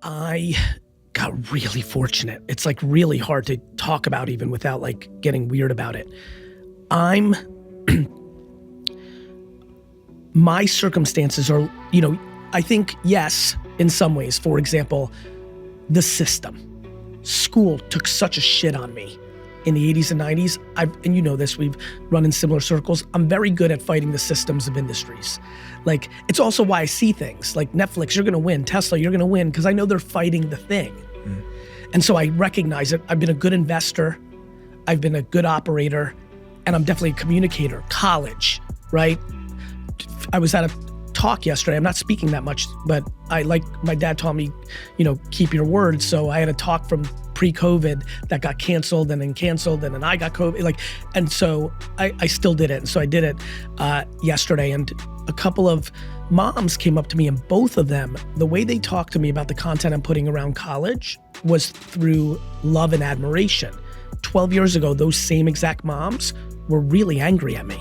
I got really fortunate. It's like really hard to talk about even without like getting weird about it. My circumstances are, I think, yes, in some ways. For example, the system. School took such a shit on me in the 80s and 90s. And you know this, we've run in similar circles. I'm very good at fighting the systems of industries. Like, it's also why I see things like Netflix, you're gonna win, Tesla, you're gonna win, because I know they're fighting the thing. And so I recognize it. I've been a good investor, I've been a good operator, and I'm definitely a communicator. College, right? I was at a talk yesterday. I'm not speaking that much, but my dad taught me, keep your word. So I had a talk from pre-COVID that got canceled and then I got COVID. And so I still did it. And so I did it yesterday, and a couple of moms came up to me, and both of them, the way they talked to me about the content I'm putting around college was through love and admiration. 12 years ago, those same exact moms were really angry at me.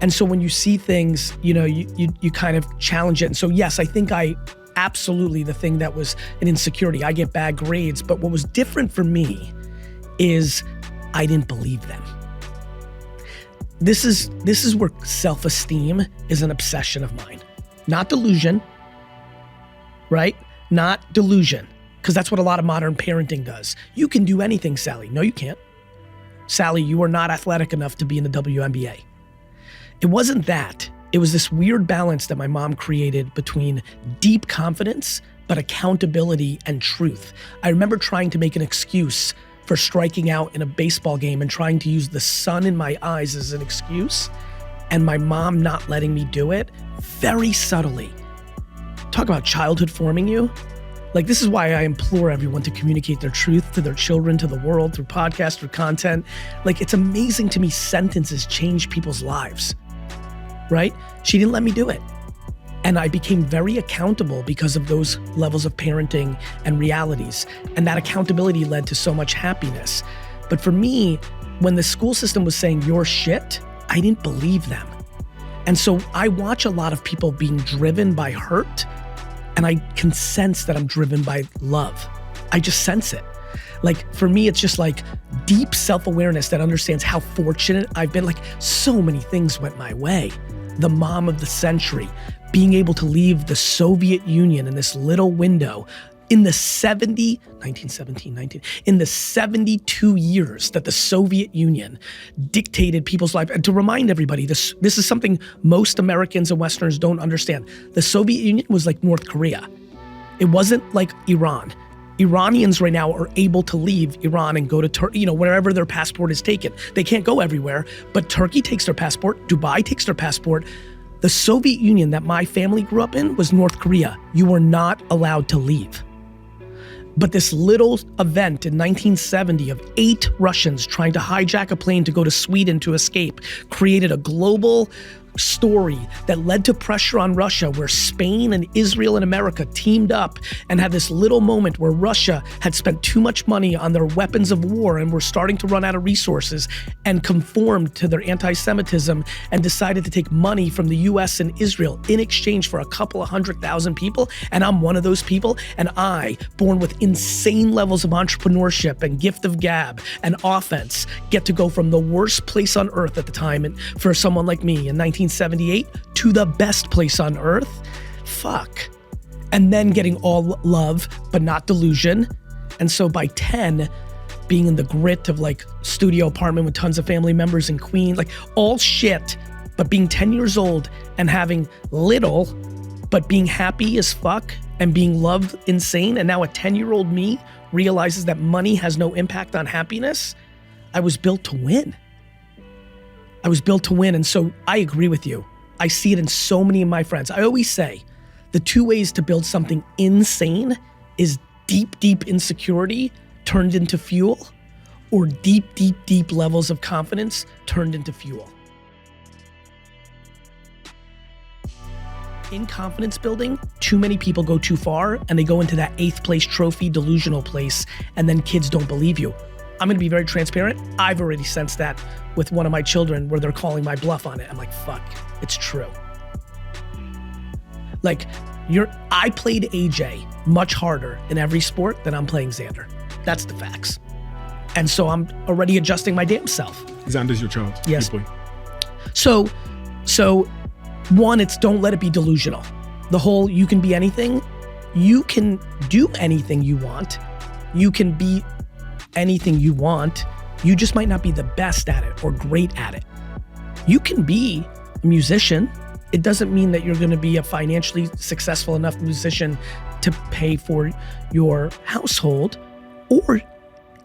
And so when you see things, you kind of challenge it. And so yes, I think absolutely the thing that was an insecurity, I get bad grades, but what was different for me is I didn't believe them. This is where self-esteem is an obsession of mine, not delusion, right? Not delusion, because that's what a lot of modern parenting does. You can do anything, Sally. No, you can't. Sally, you are not athletic enough to be in the WNBA. It wasn't that. It was this weird balance that my mom created between deep confidence, but accountability and truth. I remember trying to make an excuse for striking out in a baseball game and trying to use the sun in my eyes as an excuse, and my mom not letting me do it very subtly. Talk about childhood forming you. This is why I implore everyone to communicate their truth to their children, to the world, through podcasts, through content. It's amazing to me sentences change people's lives, right? She didn't let me do it. And I became very accountable because of those levels of parenting and realities. And that accountability led to so much happiness. But for me, when the school system was saying you're shit, I didn't believe them. And so I watch a lot of people being driven by hurt, and I can sense that I'm driven by love. I just sense it. For me, it's just deep self-awareness that understands how fortunate I've been. So many things went my way. The mom of the century, being able to leave the Soviet Union in this little window in the 72 years that the Soviet Union dictated people's life. And to remind everybody, this is something most Americans and Westerners don't understand. The Soviet Union was like North Korea. It wasn't like Iran. Iranians right now are able to leave Iran and go to Turkey, wherever their passport is taken. They can't go everywhere, but Turkey takes their passport, Dubai takes their passport. The Soviet Union that my family grew up in was North Korea. You were not allowed to leave. But this little event in 1970 of 8 Russians trying to hijack a plane to go to Sweden to escape created a global story that led to pressure on Russia, where Spain and Israel and America teamed up and had this little moment where Russia had spent too much money on their weapons of war and were starting to run out of resources, and conformed to their anti-Semitism and decided to take money from the US and Israel in exchange for a couple of 100,000 people. And I'm one of those people. And I, born with insane levels of entrepreneurship and gift of gab and offense, get to go from the worst place on earth at the time, and for someone like me in 1978 to the best place on earth. Fuck. And then getting all love, but not delusion. And so by 10, being in the grit of studio apartment with tons of family members in Queens, all shit, but being 10 years old and having little, but being happy as fuck and being loved insane. And now a 10-year-old me realizes that money has no impact on happiness. I was built to win. And so I agree with you. I see it in so many of my friends. I always say the 2 ways to build something insane is deep, deep insecurity turned into fuel, or deep, deep, deep levels of confidence turned into fuel. In confidence building, too many people go too far and they go into that 8th place trophy delusional place, and then kids don't believe you. I'm gonna be very transparent. I've already sensed that with one of my children where they're calling my bluff on it. I'm like, fuck, it's true. I played AJ much harder in every sport than I'm playing Xander. That's the facts. And so I'm already adjusting my damn self. Xander's your child. Yes. Good boy. So one, it's don't let it be delusional. The whole you can be anything. You can do anything you want. You can be anything you want. You just might not be the best at it or great at it. You can be a musician. It doesn't mean that you're going to be a financially successful enough musician to pay for your household. Or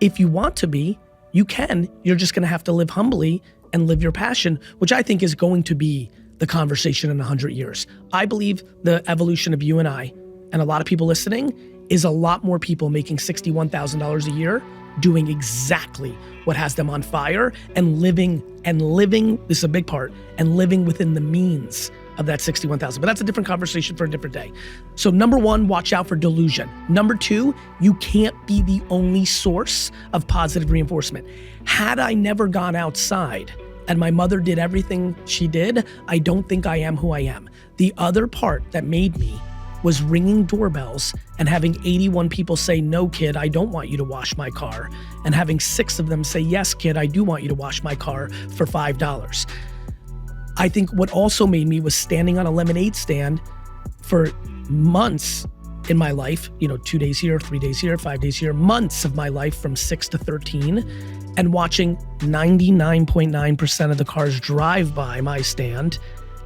if you want to be, you can. You're just going to have to live humbly and live your passion, which I think is going to be the conversation in 100 years. I believe the evolution of you and I, and a lot of people listening, is a lot more people making $61,000 a year doing exactly what has them on fire and living, this is a big part, and living within the means of that 61,000. But that's a different conversation for a different day. So number one, watch out for delusion. Number two, you can't be the only source of positive reinforcement. Had I never gone outside and my mother did everything she did, I don't think I am who I am. The other part that made me was ringing doorbells and having 81 people say, no, kid, I don't want you to wash my car. And having 6 of them say, yes, kid, I do want you to wash my car for $5. I think what also made me was standing on a lemonade stand for months in my life, 2 days here, 3 days here, 5 days here, months of my life from 6 to 13, and watching 99.9% of the cars drive by my stand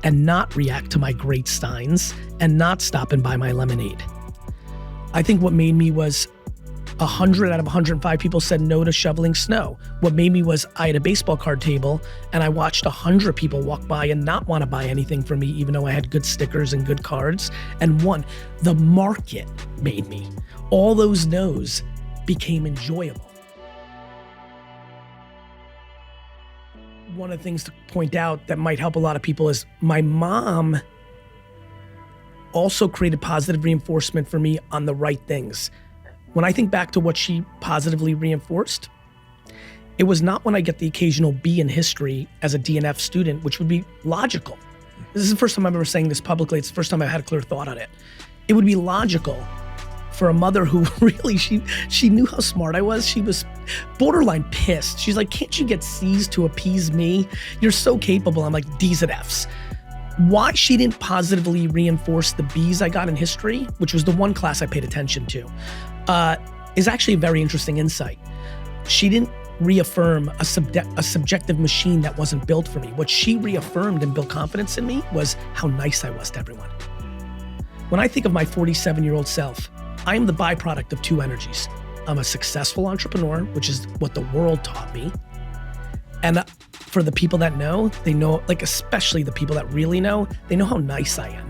and not react to my great steins and not stop and buy my lemonade. I think what made me was 100 out of 105 people said no to shoveling snow. What made me was I had a baseball card table and I watched 100 people walk by and not want to buy anything from me, even though I had good stickers and good cards. And one, the market made me. All those no's became enjoyable. One of the things to point out that might help a lot of people is my mom also created positive reinforcement for me on the right things. When I think back to what she positively reinforced, it was not when I get the occasional B in history as a DNF student, which would be logical. This is the first time I'm ever saying this publicly. It's the first time I've had a clear thought on it. It would be logical for a mother who really, she knew how smart I was. She was borderline pissed. She's like, can't you get C's to appease me? You're so capable. I'm like, D's and F's. Why she didn't positively reinforce the B's I got in history, which was the one class I paid attention to, is actually a very interesting insight. She didn't reaffirm a subjective machine that wasn't built for me. What she reaffirmed and built confidence in me was how nice I was to everyone. When I think of my 47-year-old self, I am the byproduct of two energies. I'm a successful entrepreneur, which is what the world taught me. And for the people that know, they know, like especially the people that really know, they know how nice I am.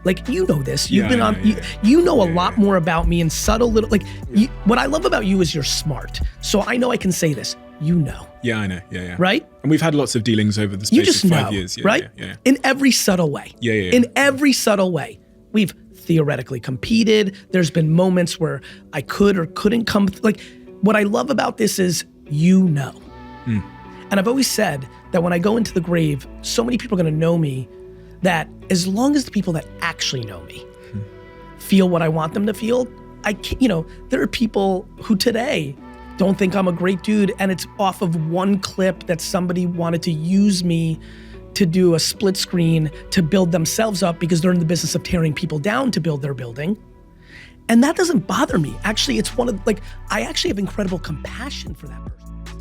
Like, you know this, you've been on, you know a lot more about me in subtle little, what I love about you is you're smart. So I know I can say this, you know. Yeah, I know, yeah. Right? And we've had lots of dealings over the space of 5 years. Yeah, right? Yeah. In every subtle way. Yeah. In every subtle way. We've theoretically competed. There's been moments where I could or couldn't come, what I love about this is, you know. And I've always said that when I go into the grave, so many people are gonna know me that as long as the people that actually know me feel what I want them to feel, there are people who today don't think I'm a great dude, and it's off of one clip that somebody wanted to use me to do a split screen to build themselves up because they're in the business of tearing people down to build their building. And that doesn't bother me. Actually, it's I actually have incredible compassion for that person.